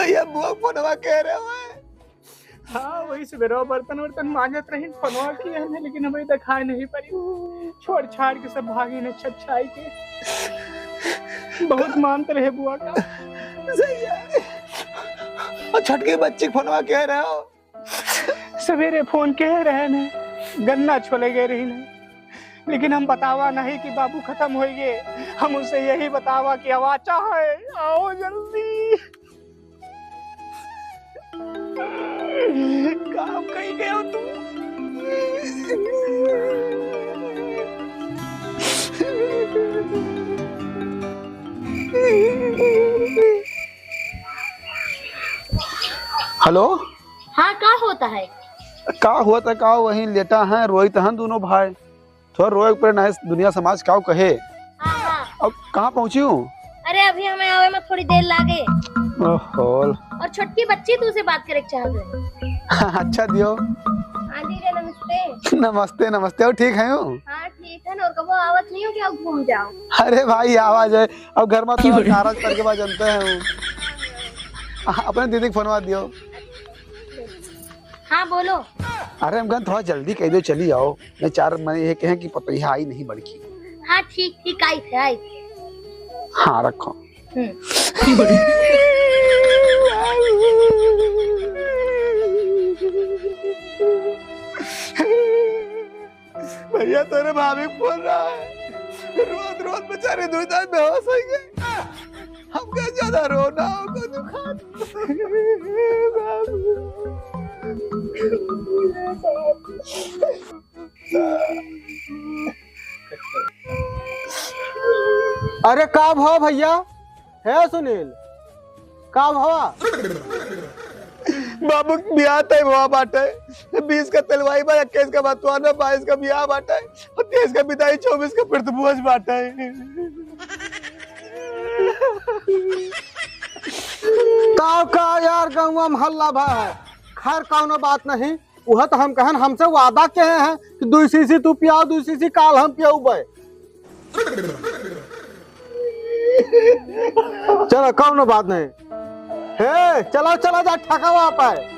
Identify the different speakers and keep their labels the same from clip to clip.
Speaker 1: भैया बुआ फोनवा कह रहे हो।
Speaker 2: हाँ वही सवेरे बर्तन वर्तन मांगत रही फोनवा की है, लेकिन हमें दिखाई नहीं पड़ी। छोड़ छाड़ के सब भागे ने छछाई के। बहुत मानते रहे बुआ का।
Speaker 1: सही है। और छटके बच्चे फोनवा कह रहे हो।
Speaker 2: सवेरे फोन कह रहे ने गन्ना छोले गए रही ने, लेकिन हम बतावा नहीं कि बाबू खत्म हो गए। हम उसे यही बतावा कि आवाचा है, आओ जल्दी। काम कहीं गए हो तुम?
Speaker 1: हेलो।
Speaker 3: हाँ क्या होता है?
Speaker 1: का हुआ था का वही लेटा है रोहित हैं दोनों भाई। थोड़ा रोए पर नहीं दुनिया समाज क्या कहे।
Speaker 3: हाँ हाँ।
Speaker 1: अब कहाँ पहुँची हूँ?
Speaker 3: अरे अभी हमें आवे में थोड़ी देर लागे।
Speaker 1: और
Speaker 3: छोटकी बच्ची तू से बात करे चाह रहे।
Speaker 1: अच्छा दियो।
Speaker 3: हाँ जी रे नमस्ते।
Speaker 1: नमस्ते नमस्ते। और ठीक है हूँ?
Speaker 3: हाँ ठीक है ना। और कब आवाज नहीं हो कि अब घूम जाओ?
Speaker 1: अरे भाई आवाज है अब घर में थोड़ा नाराज करके बाद जानते हैं। अपने दीदी को फोनवा दियो।
Speaker 3: हाँ बोलो।
Speaker 1: अरे हम थोड़ा जल्दी कह दो चली आओ। मैं 4 महीने ये कहें कि पता आई नहीं बड़की।
Speaker 3: हाँ ठीक ठीक आई थे।
Speaker 1: हाँ रखो। भैया तेरे भाभी बोल रहा है रोज रोज बेचारे दूधा बेहोश हो गए। हम क्या ज्यादा रोना होगा दुकान।
Speaker 4: अरे का भाव भैया है सुनील? का भावा?
Speaker 1: बाबू ब्याह तय हुआ बाटे। 20 का तेलवाई बा, 21 का बतवाना, 22 का ब्याह बाटे और 23 का विदाई, 24 का प्रतिभोज बाटे।
Speaker 4: का यार गौवा महल्ला भा है। खैर कौनो बात नहीं। वह तो हम कहन हमसे वादा कहे हैं कि 2 शीशी तू पियाओ 2 शीशी काल हम पियाऊबे। चलो कौनो बात नहीं है। चलो चलो जा ठकावा पाए।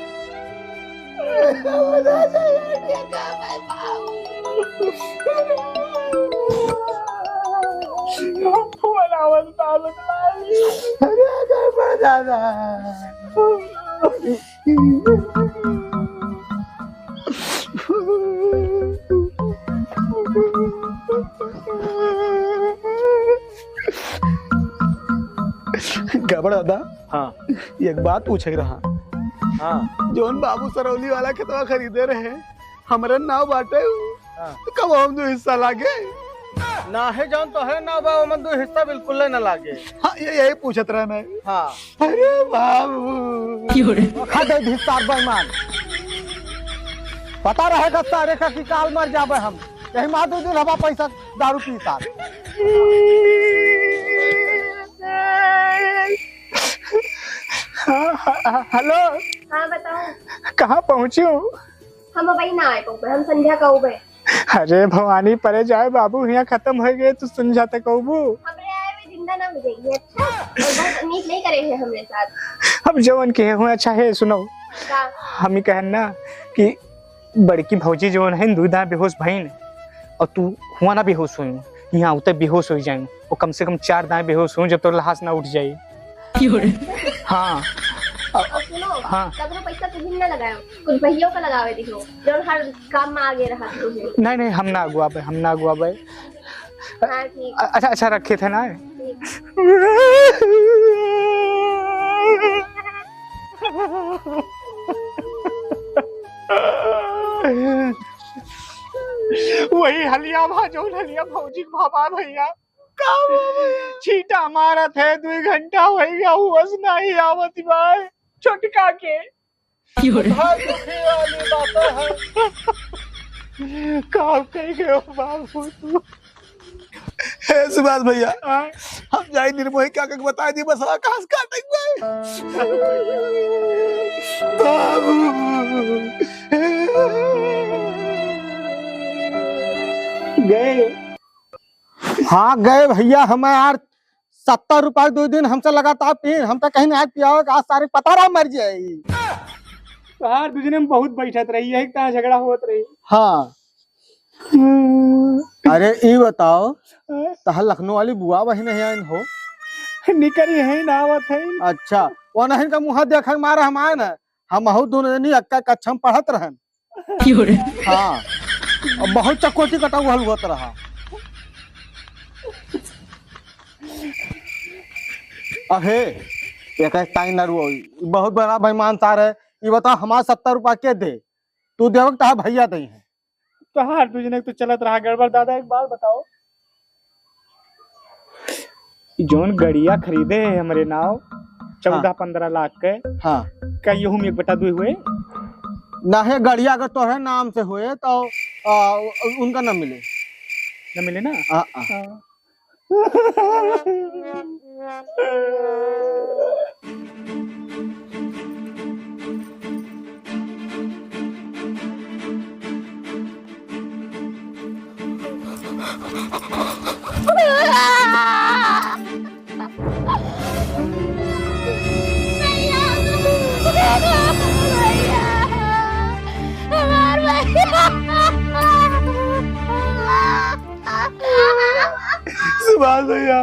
Speaker 1: गबड़ दादा।
Speaker 4: हाँ
Speaker 1: एक बात पूछ रहा।
Speaker 4: हाँ
Speaker 1: जोन बाबू सरौली वाला खेतवा खरीदे रहे हमारे नाव बाटे।
Speaker 4: हाँ।
Speaker 1: तो कब हम 2 हिस्सा लागे?
Speaker 4: ना है जान तो है ना बाबू मन 2 हिस्सा बिल्कुल न लागे।
Speaker 1: हाँ यही पूछत रहे मैं।
Speaker 4: हाँ
Speaker 1: अरे बाबू
Speaker 4: खादे भिस्तार बेईमान। पता रहेगा सारे का कि काल मर जाबे हम। यही माँ 2 दिन हवा पैसा दारू पीता।
Speaker 2: हेलो।
Speaker 3: हाँ बताओ।
Speaker 2: कहाँ पहुँची हूँ?
Speaker 3: हम अभी ना आए पाऊँ, हम संध्या कहूँ।
Speaker 2: अरे भवानी परे जाए बाबू, यहाँ खत्म हो गए तो सुन जाते कहूँ।
Speaker 3: हमरे आए हुए जिंदा ना मिलेगी। अच्छा और बहुत नीक नहीं करे हैं हमरे साथ।
Speaker 2: हम जवन के हुए अच्छा है सुनो। हम ही कहन ना कि बड़की भौजी जवन है दूधा बेहोश भईन और तू हुआ ना बेहोश हुई यहाँ उतर बेहोश हो जाए और कम से कम 4 दाएं बेहोश हो जब तो लहास ना उठ जाए। हाँ
Speaker 3: और सुनो।
Speaker 2: हाँ।
Speaker 3: कबरो पैसा तुम ना लगाओ, कुछ भैयों का लगावे दिखो जो हर काम में आगे रहा तुम्हें।
Speaker 2: नहीं हम ना अगुआबे
Speaker 3: हाँ ठीक।
Speaker 2: अच्छा रखे थे ना। वही हलिया भौजी भाभा भैया छीटा मारा थे 2 घंटा हो गया हुस नहीं आवत भाई छोटका के। काम कहीं गए बाबू तू?
Speaker 1: सुभाष भैया हम जाए निर्मोही क्या बता दी बस आकाश काटेंगे बाबू।
Speaker 4: गए। हाँ गए भैया। हमें यार 70 रुपए 2 दिन हमसे लगातार पी, हम तो कहीं नहीं पिया आज सारे पता रहा मर जाएगी।
Speaker 2: तहार दूसरे में बहुत बैठत रही है, ता झगड़ा होत रही।
Speaker 4: हाँ अरे ये बताओ तह लखनऊ वाली बुआ बहन है हो?
Speaker 2: निकरी है ना आवत है।
Speaker 4: अच्छा वो नहीं का मुँह देख मारा हम आए ना, हम दोनों नहीं अक्का कक्षा में पढ़त रहन। हाँ और बहुत चकोटी कटा हुआ हुआ रहा। अहे एक टाइम बहुत बड़ा बेईमान तार है। ये बता हमारा 70 रुपया के दे, तू देवक तहा भैया दे है।
Speaker 2: तहार दूसरे तो चलत रहा गड़बड़। दादा एक बात बताओ, जोन गड़िया खरीदे है हमारे नाव 14-15 लाख के,
Speaker 4: हाँ
Speaker 2: का यूं 1/2 हुए
Speaker 4: ना है गड़िया अगर तोहरे नाम से हुए तो उनका न मिले,
Speaker 2: न मिले ना।
Speaker 1: सुभाष भैया,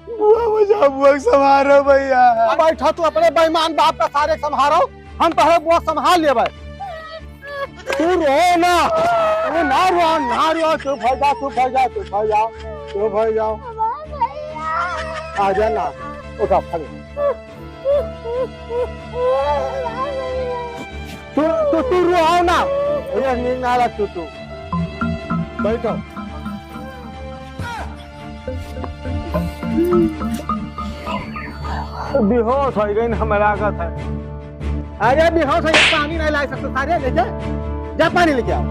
Speaker 1: बुआ बचाओ, बुआ संभालो भैया।
Speaker 4: बैठा तू अपने बेईमान बाप का सारे संभालो, हम पहले बुआ संभाल लेबै। तू रो ना, तू ना रो, चुप हो जा, चुप हो जा, चुप हो जाओ, चुप हो जाओ। आ जा ना, उठा फल। तू रो ना, ये नींद ना लग तू बैठो। बेहोश हो गई हमारा लागत है। अरे बेहोश है, पानी नहीं ला सकते सारे, ले जा पानी लेके आओ।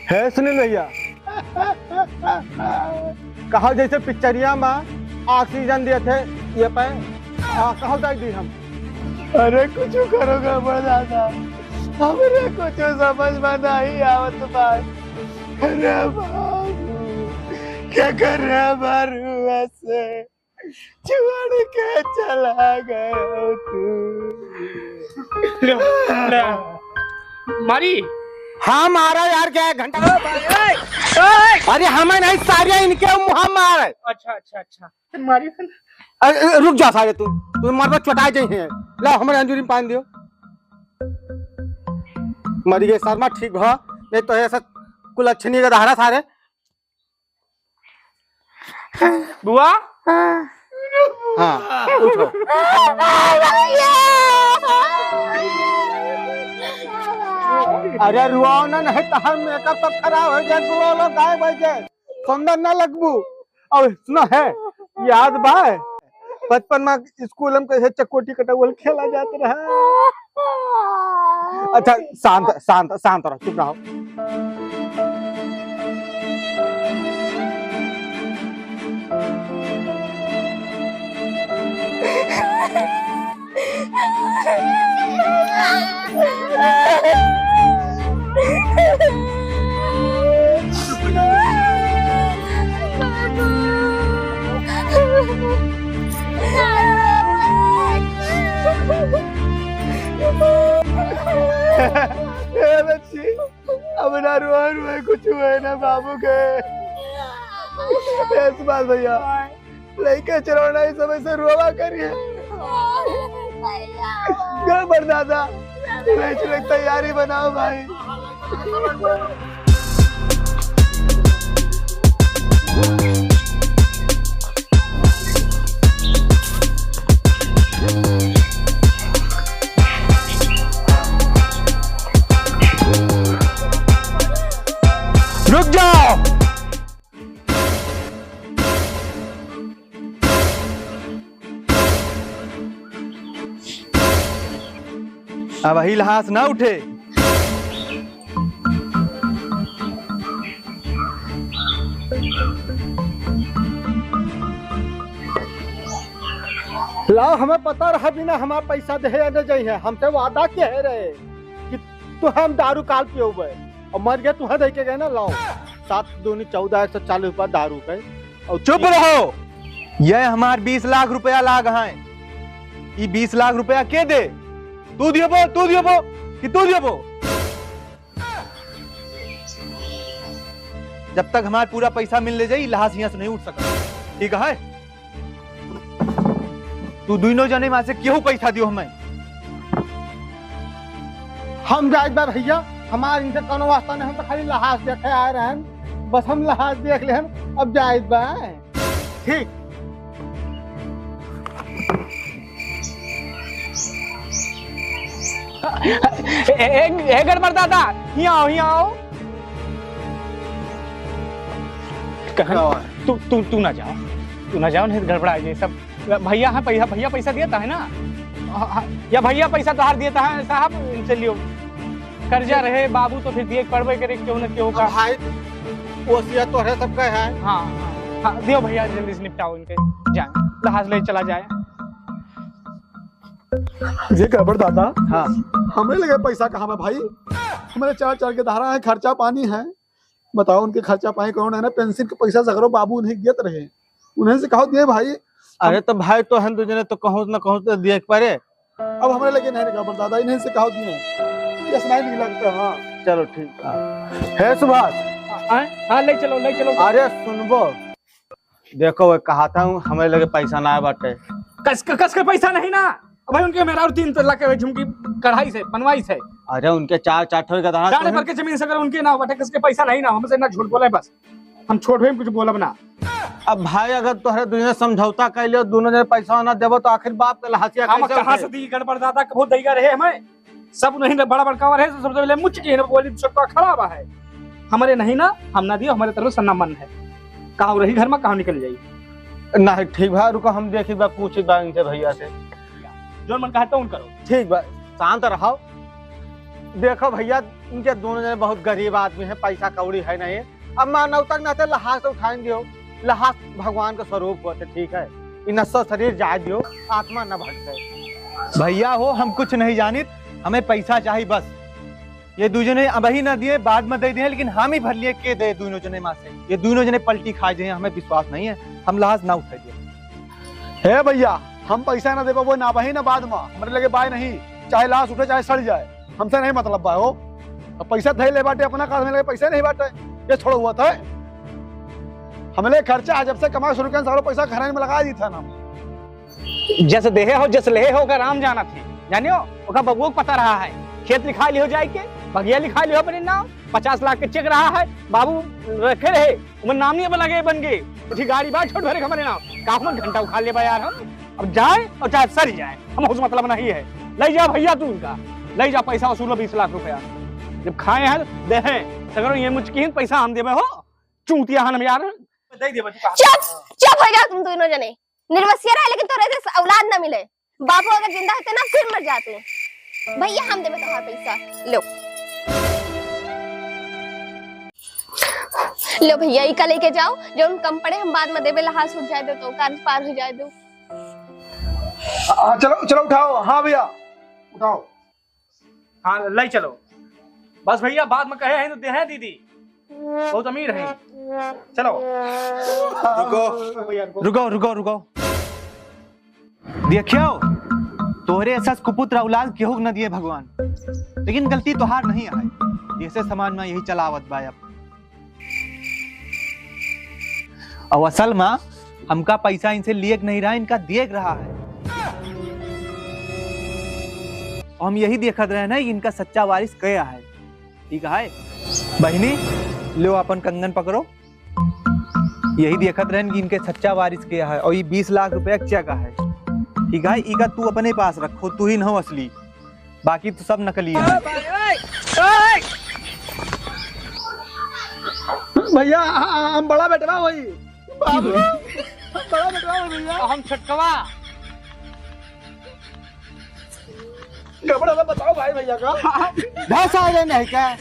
Speaker 4: है सुनील भैया, कहा जैसे पिक्चरिया में ऑक्सीजन दिए थे ये पे कहा जाए दी हम।
Speaker 1: अरे कुछ करोगे बड़ा दादा, हमरे कुछ समझ में नहीं आवत बात। अरे बाबू क्या कर रहा बारू, ऐसे छोड़ के चला गया तू।
Speaker 2: मारी
Speaker 4: हाँ मारा यार, क्या घंटा। अरे हमें नहीं, सारे इनके मुँह मार।
Speaker 2: अच्छा मारी।
Speaker 4: रुक जा सारे, तू मरना चटा जाए हैं। ला हमारे अंजूरी में पानी दियो। मरी गए शर्मा, ठीक हो नहीं तो ऐसा कुल अच्छे नहीं का धारा सारे।
Speaker 2: बुआ
Speaker 4: हाँ उठो। अरे रुआओ ना, नहीं तो हम मेकअप सब खराब हो जाए, गुलालो गायब हो जाए, सुंदर ना लगबू। और सुना है याद बा बचपन में स्कूल में कैसे चकोटी कटौल खेला जाता रहा। अच्छा शांत शांत शांत रहो, चुप रहो।
Speaker 1: बच्ची अब ना रुआ कुछ हुए ना बाबू के। सुभाष भैया लेके चलो ना, इस समय से रोवा करिए। दादा चले तैयारी बनाओ भाई।
Speaker 4: रुक जाओ।
Speaker 1: अब ही लहास ना उठे।
Speaker 4: लाओ, हमें पता रहा बिना हमारा पैसा दे न जाइए। हमसे वादा के है रहे कि तू हम दारू काल पियोबे, और मर गया तुम्हें दे के गए ना, लाओ 7 दूनी 14 140 रुपया दारू के। और
Speaker 5: चुप रहो, यह हमार 20 लाख रुपया लाग है। ये 20 लाख रुपया के दे? तू दियो कि तू दियो? जब तक हमारा पूरा पैसा मिल ले जाए लहास यहाँ से नहीं उठ सकता, ठीक है? तू दोनों जने में से क्यों पैसा दियो हमें?
Speaker 4: हम जायद बा भैया, हमारे इनसे कोनो वास्ता नहीं, हम तो खाली लहाज देखे आए रहे हैं, बस हम लहाज देख ले, अब जायद बा। ठीक
Speaker 2: गड़बड़ दादा, यहाँ आओ। तू ना जाओ नहीं गड़बड़ा जाए सब। भैया है भैया पैसा देता है ना, या भैया पैसा तो हार देता है साहब, इनसे लियो। कर्जा रहे बाबू तो फिर दिए पड़वे करे, क्यों न क्यों का
Speaker 4: भाई ओसिया तो है सबका है।
Speaker 2: हाँ दियो भैया, जल्दी से निपटाओ इनके, जाए लहाज ले चला जाए।
Speaker 4: ये गड़बड़ दादा।
Speaker 5: हाँ,
Speaker 4: हमें लगे पैसा कहाँ में भाई, हमारे 4 के धारा है, खर्चा पानी है, बताओ उनके खर्चा पानी कौन है ना, पेंशन के पैसा सगरो बाबू नहीं देते रहे, उन्हें से कहो दिए भाई।
Speaker 5: अरे तो भाई तो हम तुझे तो कहूँ न कहूँ तो दिए पड़े।
Speaker 4: अब हमारे लगे नहीं गड़बड़ दादा, इन्हें से कहो दिए, यस नहीं लगता। हाँ
Speaker 5: चलो ठीक है सुभाष।
Speaker 2: हाँ ले चलो।
Speaker 5: अरे सुनबो, देखो वो कहा था हमें लगे पैसा ना बाटे,
Speaker 2: कस के पैसा नहीं ना भाई, उनके मेरा और 3 लाख के झुमकी कढ़ाई से बनवाई से।
Speaker 5: अरे उनके 4 ठोर का दाना
Speaker 2: जाने पर के जमीन से अगर उनके ना बटे, किसके पैसा नहीं ना, हमसे ना झूठ बोले, बस हम छोड़ भी कुछ बोलब ना।
Speaker 5: अब भाई अगर तोहरे दुनिया समझौता कर लियो, दोनों जने पैसा ना देबो तो आखिर बाप के लहासिया
Speaker 2: हम कहां से दी गड़बड़ दादा, बहुत दैगा रहे हमें सब नहीं बड़ा बड़का रहे, सबसे पहले मुझ की बोली सबका खराब है, हमारे नहीं ना, हम ना दियो, हमारे तरफ सन्ना मन है, कहां रही घर में कहां निकल जाई।
Speaker 5: नहीं ठीक भाई, रुको हम देखी बा पूछी बा इनसे भैया से,
Speaker 2: जो मन कहता उन करो।
Speaker 5: ठीक बा, शांत रहो। देखो भैया इनके दोनों जने बहुत गरीब आदमी है, पैसा कौड़ी है नहीं, अब मानवता नाते लहास तो उठाएंगे हो, लहास भगवान का स्वरूप होते, ठीक है? इन शरीर जाए दियो, आत्मा न भटके। भैया हो हम कुछ नहीं जानित, हमें पैसा चाहिए बस। ये दो जने अब ही ना दिए, बाद में दे दिए, लेकिन हम ही भर लिए के दे दोनों जने माँ से, ये दोनों जने पलटी खा जाए, हमें विश्वास नहीं है, हम लहास ना उठा दिए।
Speaker 4: हे भैया, हम पैसा ना दे पाबो ना बही ना बाद में, हमारे लगे बाय नहीं, चाहे लाश उठे चाहे सड़ जाए, हमसे नहीं मतलब बा हो। अब पैसा थे ले बाटे अपना काज में लगे, पैसा नहीं बाटे, ये छोड़ हुआ था हमले खर्चा जब से कमा शुरू कर सारा पैसा खराने में लगा दी था ना।
Speaker 2: जैसे देहे हो जैसे लेहे हो का राम जाना थी, जानियो ओका बबुओ को पता रहा है, खेत लिखा ली हो जाए के, बगिया लिखा ली हो अपने नाम, 50 लाख के चेक रहा है, बाबू रखे रहे, उमर नाम नहीं बन गए, उठी गाड़ी बात छोड़ भरे हमारे नाम, काफी घंटा उखा ले यार हम, अब जाए और चाहे सर जाए, हम उस मतलब नहीं है। ले जा भैया तू इनका, ले जा पैसा वसूलो 20 लाख रुपया, जब खाए हैं दे सगरो ये मुझकी पैसा हम देबे हो, चूतिया हम यार दे देबे।
Speaker 3: चुप हो जाओ तुम दोनों जने, निर्वसिया रहे लेकिन तोरे जैसे औलाद ना मिले, बापू अगर जिंदा होते ना फिर मर जाते। भैया हम देबे तोहार पैसा, लो भैया इका लेके जाओ, जो उन कम पड़े हम बाद में देबे, लहास उठ जाए दो तो कर्ज पार हो जाए दो।
Speaker 4: चलो उठाओ। हाँ भैया उठाओ।
Speaker 2: हाँ ले चलो, बस भैया बाद में कहे हैं तो दे हैं दीदी, बहुत अमीर है, चलो।
Speaker 5: रुको देखियो, तोहरे ऐसा कुपुत्र औलाद केहू न दिए भगवान, लेकिन गलती तोहार नहीं है, जैसे समाज में यही चलावत बा। अब असल में हमका पैसा इनसे लिएक नहीं रहा, इनका देख रहा है, हम यही देखत रहे ना इनका सच्चा वारिस क्या है, ठीक है? बहनी लो अपन कंगन पकड़ो, यही देखत रहे कि इनके सच्चा वारिस क्या है, और ये 20 लाख रुपया क्या का है, ठीक है? इका तू अपने पास रखो, तू ही न हो असली, बाकी तो सब नकली है।
Speaker 4: भैया हम बड़ा बेटवा वही बाबू, बड़ा बेटवा भैया,
Speaker 2: हम छटकवा
Speaker 4: गड़बड़ बताओ भाई भैया का
Speaker 5: बस आ गए नहीं क्या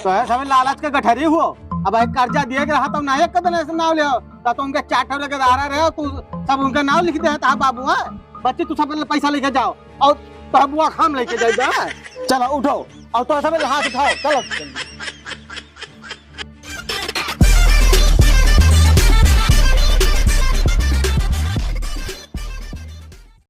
Speaker 5: तो है समय लालच के गठरी हुआ, अब एक कर्जा दिए के रहा तो ना एक कदम ऐसे नाम ले तो उनके 4 ठो लेके आ रहे, तू सब उनका नाम लिख दे ता बाबू है, बच्चे तू सब पैसा लेके जाओ और तो बुआ खाम लेके जाए। चलो उठो और तो सब हाथ उठाओ, चलो